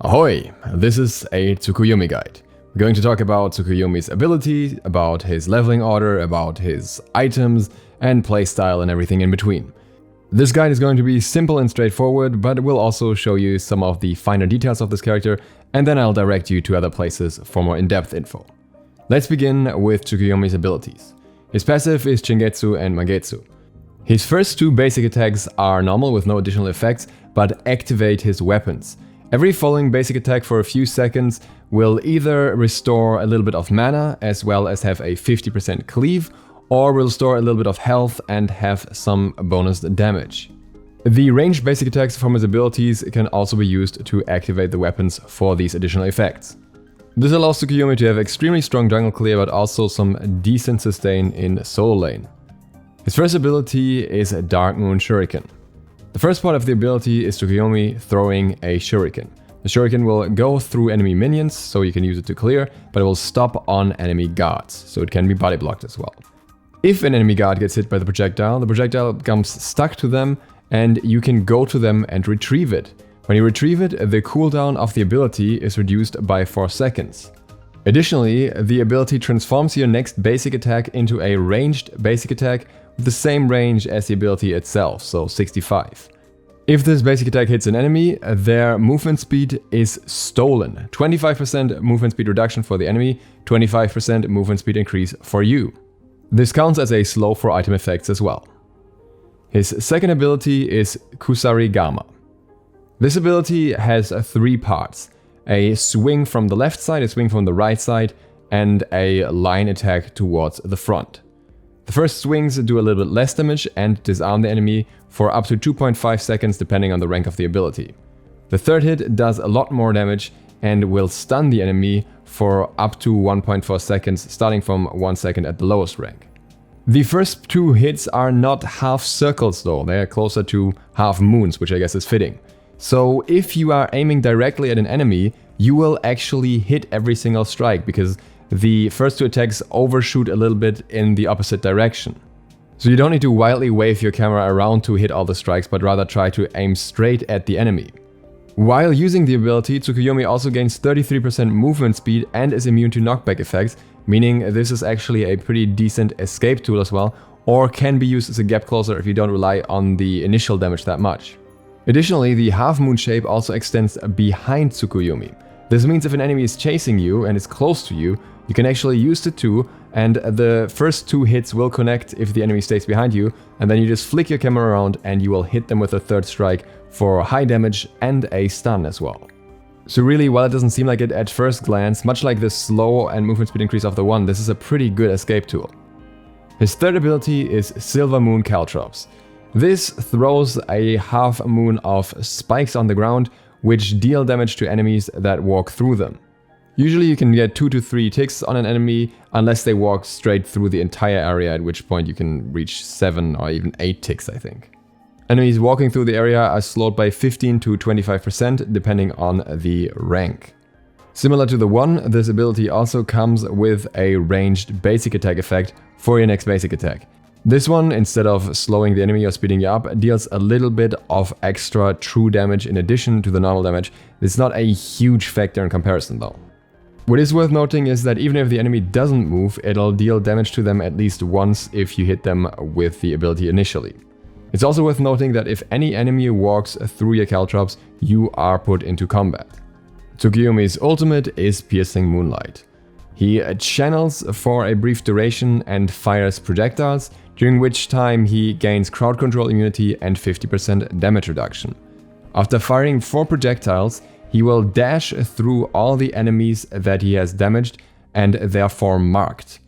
Ahoy! This is a Tsukuyomi guide. We're going to talk about Tsukuyomi's ability, about his leveling order, about his items, and playstyle and everything in between. This guide is going to be simple and straightforward, but it will also show you some of the finer details of this character, and then I'll direct you to other places for more in-depth info. Let's begin with Tsukuyomi's abilities. His passive is Shingetsu and Magetsu. His first two basic attacks are normal with no additional effects, but activate his weapons. Every following basic attack for a few seconds will either restore a little bit of mana as well as have a 50% cleave, or will restore a little bit of health and have some bonus damage. The ranged basic attacks from his abilities can also be used to activate the weapons for these additional effects. This allows Tsukuyomi to have extremely strong jungle clear but also some decent sustain in solo lane. His first ability is Dark Moon Shuriken. The first part of the ability is Tsukuyomi throwing a shuriken. The shuriken will go through enemy minions, so you can use it to clear, but it will stop on enemy guards, so it can be body blocked as well. If an enemy guard gets hit by the projectile becomes stuck to them, and you can go to them and retrieve it. When you retrieve it, the cooldown of the ability is reduced by 4 seconds. Additionally, the ability transforms your next basic attack into a ranged basic attack with the same range as the ability itself, so 65. If this basic attack hits an enemy, their movement speed is stolen. 25% movement speed reduction for the enemy, 25% movement speed increase for you. This counts as a slow for item effects as well. His second ability is Kusari Gama. This ability has 3 parts. A swing from the left side, a swing from the right side, and a line attack towards the front. The first swings do a little bit less damage and disarm the enemy for up to 2.5 seconds depending on the rank of the ability. The third hit does a lot more damage and will stun the enemy for up to 1.4 seconds, starting from 1 second at the lowest rank. The first 2 hits are not half circles though, they are closer to half moons, which I guess is fitting. So if you are aiming directly at an enemy, you will actually hit every single strike because the first 2 attacks overshoot a little bit in the opposite direction. So you don't need to wildly wave your camera around to hit all the strikes, but rather try to aim straight at the enemy. While using the ability, Tsukuyomi also gains 33% movement speed and is immune to knockback effects, meaning this is actually a pretty decent escape tool as well, or can be used as a gap closer if you don't rely on the initial damage that much. Additionally, the half moon shape also extends behind Tsukuyomi. This means if an enemy is chasing you and is close to you, you can actually use the 2, and the first 2 hits will connect if the enemy stays behind you, and then you just flick your camera around and you will hit them with a third strike for high damage and a stun as well. So really, while it doesn't seem like it at first glance, much like the slow and movement speed increase of the 1, this is a pretty good escape tool. His third ability is Silver Moon Caltrops. This throws a half moon of spikes on the ground, which deal damage to enemies that walk through them. Usually you can get 2 to 3 ticks on an enemy unless they walk straight through the entire area, at which point you can reach 7 or even 8 ticks, I think. Enemies walking through the area are slowed by 15 to 25% depending on the rank. Similar to the 1, this ability also comes with a ranged basic attack effect for your next basic attack. This one, instead of slowing the enemy or speeding you up, deals a little bit of extra true damage in addition to the normal damage. It's not a huge factor in comparison though. What is worth noting is that even if the enemy doesn't move, it'll deal damage to them at least once if you hit them with the ability initially. It's also worth noting that if any enemy walks through your caltrops, you are put into combat. Tsukuyomi's ultimate is Piercing Moonlight. He channels for a brief duration and fires projectiles, during which time he gains crowd control immunity and 50% damage reduction. After firing 4 projectiles, he will dash through all the enemies that he has damaged and therefore marked.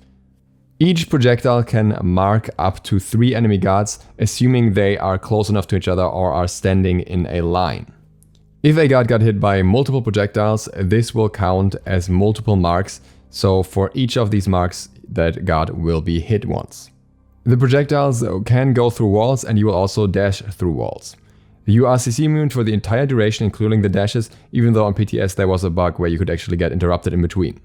Each projectile can mark up to 3 enemy guards, assuming they are close enough to each other or are standing in a line. If a guard got hit by multiple projectiles, this will count as multiple marks, so for each of these marks, that guard will be hit once. The projectiles can go through walls and you will also dash through walls. You are CC immune for the entire duration, including the dashes, even though on PTS there was a bug where you could actually get interrupted in between.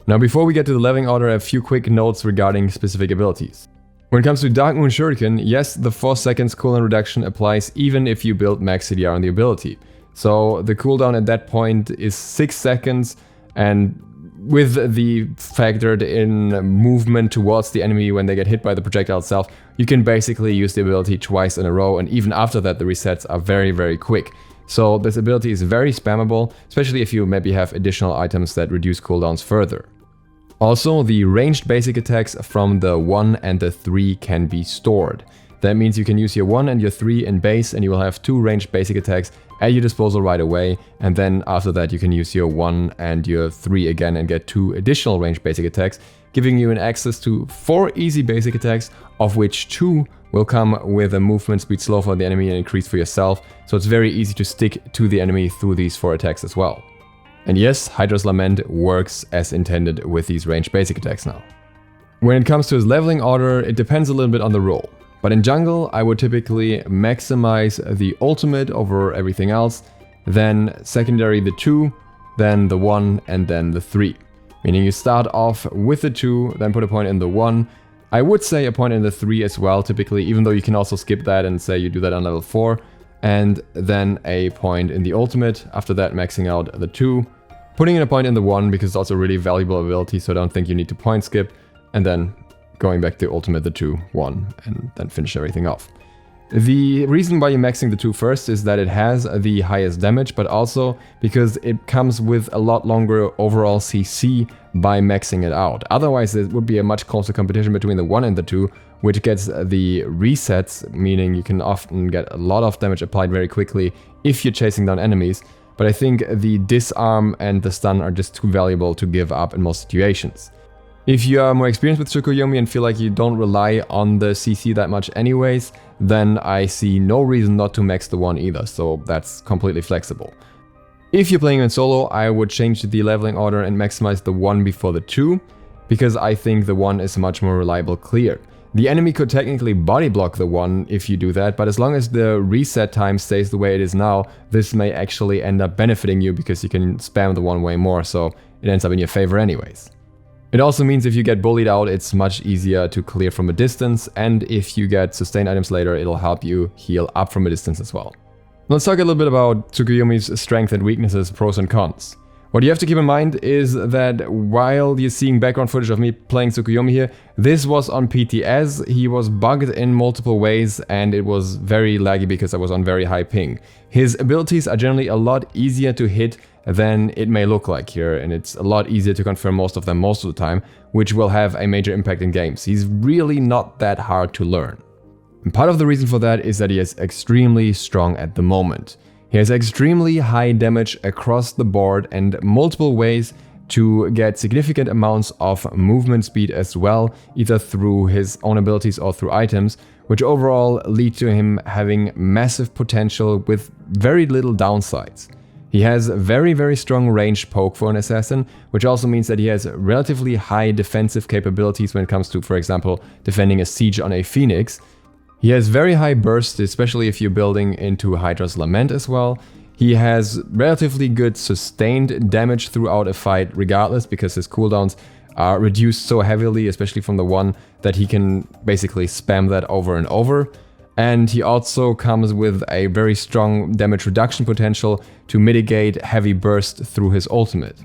Now before we get to the leveling order, a few quick notes regarding specific abilities. When it comes to Dark Moon Shuriken, yes, the 4 seconds cooldown reduction applies even if you build max CDR on the ability. So the cooldown at that point is 6 seconds, and with the factored in movement towards the enemy when they get hit by the projectile itself, you can basically use the ability twice in a row, and even after that the resets are very, very quick. So this ability is very spammable, especially if you maybe have additional items that reduce cooldowns further. Also, the ranged basic attacks from the 1 and the 3 can be stored. That means you can use your 1 and your 3 in base, and you will have 2 ranged basic attacks at your disposal right away, and then after that you can use your 1 and your 3 again and get 2 additional ranged basic attacks, giving you an access to 4 easy basic attacks, of which 2 will come with a movement speed slow for the enemy and increase for yourself, so it's very easy to stick to the enemy through these 4 attacks as well. And yes, Hydra's Lament works as intended with these ranged basic attacks now. When it comes to his leveling order, it depends a little bit on the role. But in jungle, I would typically maximize the ultimate over everything else, then secondary the 2, then the 1, and then the 3. Meaning you start off with the 2, then put a point in the 1. I would say a point in the 3 as well, typically, even though you can also skip that and say you do that on level 4. And then a point in the ultimate, after that maxing out the 2. Putting in a point in the 1 because it's also a really valuable ability, so I don't think you need to point skip. And then going back to ultimate the 2, 1, and then finish everything off. The reason why you're maxing the 2 first is that it has the highest damage, but also because it comes with a lot longer overall CC by maxing it out. Otherwise, it would be a much closer competition between the 1 and the 2, which gets the resets, meaning you can often get a lot of damage applied very quickly if you're chasing down enemies. But I think the disarm and the stun are just too valuable to give up in most situations. If you are more experienced with Tsukuyomi and feel like you don't rely on the CC that much anyways, then I see no reason not to max the 1 either, so that's completely flexible. If you're playing in solo, I would change the leveling order and maximize the 1 before the 2, because I think the 1 is a much more reliable clear. The enemy could technically body block the 1 if you do that, but as long as the reset time stays the way it is now, this may actually end up benefiting you because you can spam the 1 way more, so it ends up in your favor anyways. It also means if you get bullied out, it's much easier to clear from a distance, and if you get sustained items later, it'll help you heal up from a distance as well. Let's talk a little bit about Tsukuyomi's strengths and weaknesses, pros and cons. What you have to keep in mind is that while you're seeing background footage of me playing Tsukuyomi here, this was on PTS, he was bugged in multiple ways and it was very laggy because I was on very high ping. His abilities are generally a lot easier to hit than it may look like here, and it's a lot easier to confirm most of them most of the time, which will have a major impact in games. He's really not that hard to learn. And part of the reason for that is that he is extremely strong at the moment. He has extremely high damage across the board and multiple ways to get significant amounts of movement speed as well, either through his own abilities or through items, which overall lead to him having massive potential with very little downsides. He has very, very strong ranged poke for an assassin, which also means that he has relatively high defensive capabilities when it comes to, for example, defending a siege on a phoenix. He has very high burst, especially if you're building into Hydra's Lament as well. He has relatively good sustained damage throughout a fight regardless, because his cooldowns are reduced so heavily, especially from the 1, that he can basically spam that over and over. And he also comes with a very strong damage reduction potential to mitigate heavy burst through his ultimate.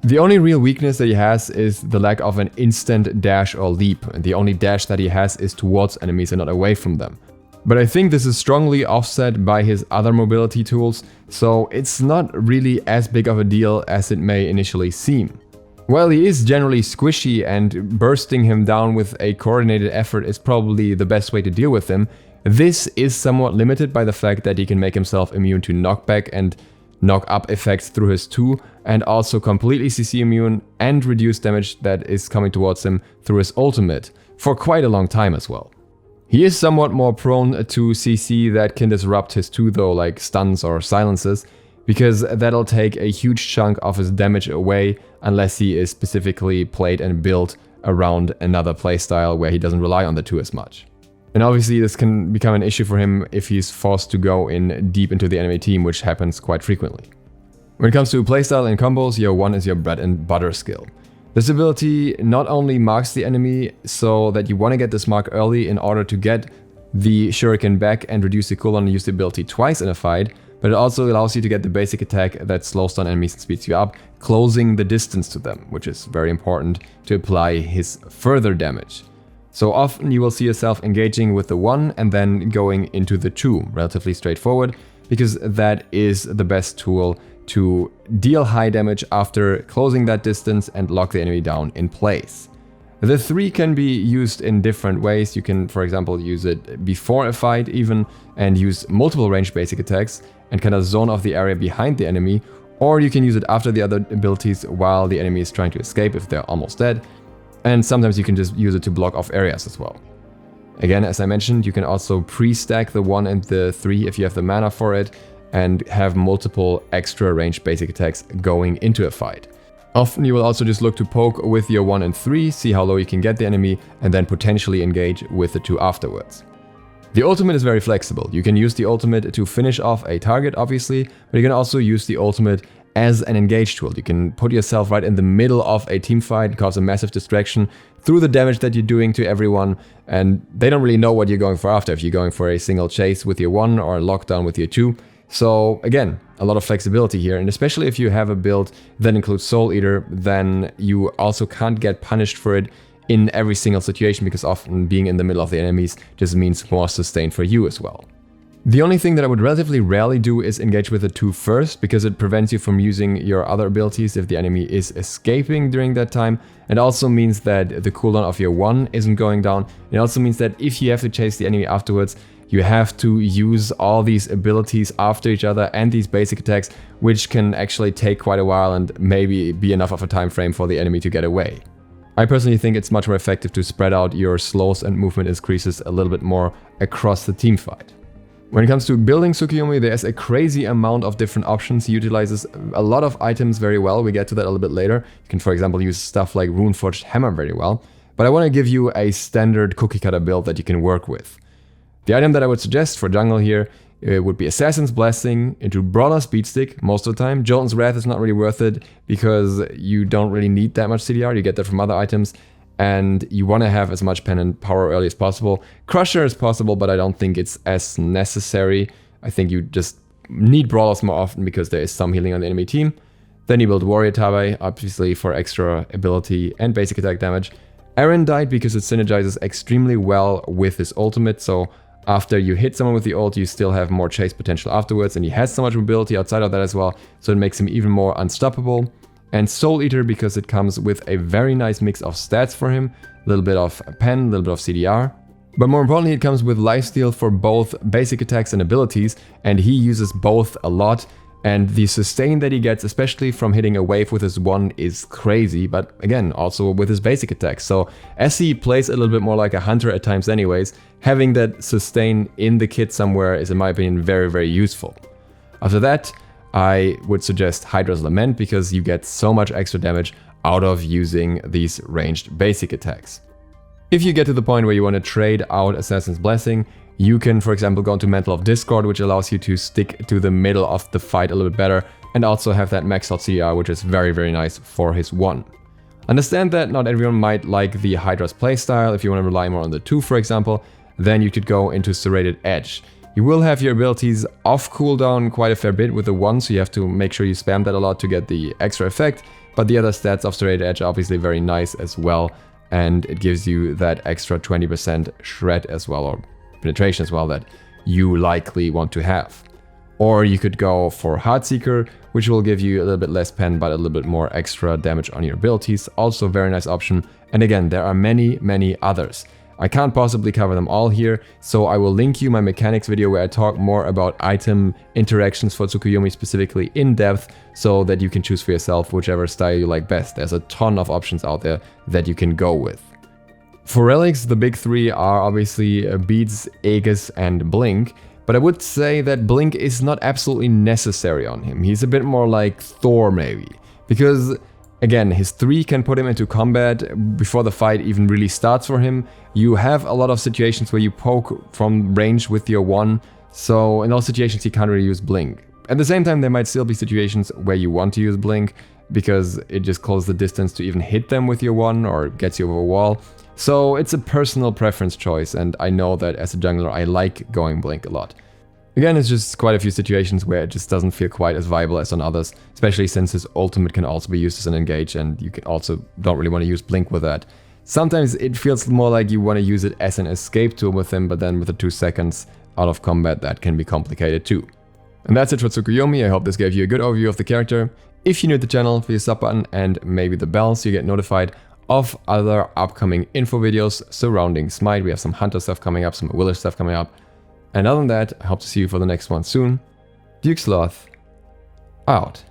The only real weakness that he has is the lack of an instant dash or leap, and the only dash that he has is towards enemies and not away from them. But I think this is strongly offset by his other mobility tools, so it's not really as big of a deal as it may initially seem. While he is generally squishy and bursting him down with a coordinated effort is probably the best way to deal with him, this is somewhat limited by the fact that he can make himself immune to knockback and knock up effects through his 2, and also completely CC immune and reduce damage that is coming towards him through his ultimate for quite a long time as well. He is somewhat more prone to CC that can disrupt his 2 though, like stuns or silences, because that'll take a huge chunk of his damage away unless he is specifically played and built around another playstyle where he doesn't rely on the 2 as much. And obviously this can become an issue for him if he's forced to go in deep into the enemy team, which happens quite frequently. When it comes to playstyle and combos, your 1 is your bread and butter skill. This ability not only marks the enemy so that you want to get this mark early in order to get the shuriken back and reduce the cooldown and use the ability twice in a fight, but it also allows you to get the basic attack that slows down enemies and speeds you up, closing the distance to them, which is very important to apply his further damage. So often you will see yourself engaging with the 1 and then going into the 2, relatively straightforward, because that is the best tool to deal high damage after closing that distance and lock the enemy down in place. The 3 can be used in different ways. You can, for example, use it before a fight even, and use multiple ranged basic attacks and kind of zone off the area behind the enemy, or you can use it after the other abilities while the enemy is trying to escape if they're almost dead, and sometimes you can just use it to block off areas as well. Again, as I mentioned, you can also pre-stack the 1 and the 3 if you have the mana for it, and have multiple extra ranged basic attacks going into a fight. Often you will also just look to poke with your 1 and 3, see how low you can get the enemy, and then potentially engage with the 2 afterwards. The ultimate is very flexible. You can use the ultimate to finish off a target, obviously, but you can also use the ultimate as an engage tool. You can put yourself right in the middle of a team fight, cause a massive distraction through the damage that you're doing to everyone, and they don't really know what you're going for after, if you're going for a single chase with your 1 or a lockdown with your 2. So again, a lot of flexibility here, and especially if you have a build that includes Soul Eater, then you also can't get punished for it in every single situation, because often being in the middle of the enemies just means more sustain for you as well. The only thing that I would relatively rarely do is engage with the 2 first, because it prevents you from using your other abilities if the enemy is escaping during that time. It also means that the cooldown of your 1 isn't going down. It also means that if you have to chase the enemy afterwards, you have to use all these abilities after each other and these basic attacks, which can actually take quite a while and maybe be enough of a time frame for the enemy to get away. I personally think it's much more effective to spread out your slows and movement increases a little bit more across the team fight. When it comes to building Tsukuyomi, there's a crazy amount of different options. He utilizes a lot of items very well. We get to that a little bit later. You can, for example, use stuff like Runeforged Hammer very well. But I want to give you a standard cookie cutter build that you can work with. The item that I would suggest for jungle here would be Assassin's Blessing into Brawler's Beatstick most of the time. Jotun's Wrath is not really worth it because you don't really need that much CDR. You get that from other items. And you want to have as much pen and power early as possible. Crusher is possible, but I don't think it's as necessary. I think you just need Brawlers more often because there is some healing on the enemy team. Then you build Warrior Tabe, obviously for extra ability and basic attack damage. Aaron died because it synergizes extremely well with his ultimate, so after you hit someone with the ult, you still have more chase potential afterwards, and he has so much mobility outside of that as well, so it makes him even more unstoppable. And Soul Eater because it comes with a very nice mix of stats for him, a little bit of pen, a little bit of CDR. But more importantly, it comes with lifesteal for both basic attacks and abilities, and he uses both a lot. And the sustain that he gets, especially from hitting a wave with his 1, is crazy, but again, also with his basic attacks. So as he plays a little bit more like a hunter at times anyways, having that sustain in the kit somewhere is, in my opinion, very, very useful. After that, I would suggest Hydra's Lament because you get so much extra damage out of using these ranged basic attacks. If you get to the point where you want to trade out Assassin's Blessing, you can, for example, go into Mantle of Discord, which allows you to stick to the middle of the fight a little bit better, and also have that maxed out CDR, which is very, very nice for his 1. Understand that not everyone might like the Hydra's playstyle. If you want to rely more on the 2, for example, then you could go into Serrated Edge. You will have your abilities off cooldown quite a fair bit with the 1, so you have to make sure you spam that a lot to get the extra effect, but the other stats of Serrated Edge are obviously very nice as well, and it gives you that extra 20% shred as well, or penetration as well, that you likely want to have. Or you could go for Heartseeker, which will give you a little bit less pen but a little bit more extra damage on your abilities. Also a very nice option. And again, there are many, many others. I can't possibly cover them all here, so I will link you my mechanics video where I talk more about item interactions for Tsukuyomi specifically in depth, so that you can choose for yourself whichever style you like best. There's a ton of options out there that you can go with. For relics, the big 3 are obviously Beads, Aegis, and Blink, but I would say that Blink is not absolutely necessary on him. He's a bit more like Thor maybe, because again, his 3 can put him into combat before the fight even really starts for him. You have a lot of situations where you poke from range with your 1, so in those situations you can't really use Blink. At the same time, there might still be situations where you want to use Blink, because it just closes the distance to even hit them with your 1 or gets you over a wall. So it's a personal preference choice, and I know that as a jungler I like going Blink a lot. Again, it's just quite a few situations where it just doesn't feel quite as viable as on others, especially since his ultimate can also be used as an engage, and you can also don't really want to use blink with that. Sometimes it feels more like you want to use it as an escape tool with him, but then with the 2 seconds out of combat, that can be complicated too. And that's it for Tsukuyomi. I hope this gave you a good overview of the character. If you're new to the channel, hit the sub button and maybe the bell so you get notified of other upcoming info videos surrounding Smite. We have some Hunter stuff coming up, some Village stuff coming up. And other than that, I hope to see you for the next one soon. Duke Sloth, out.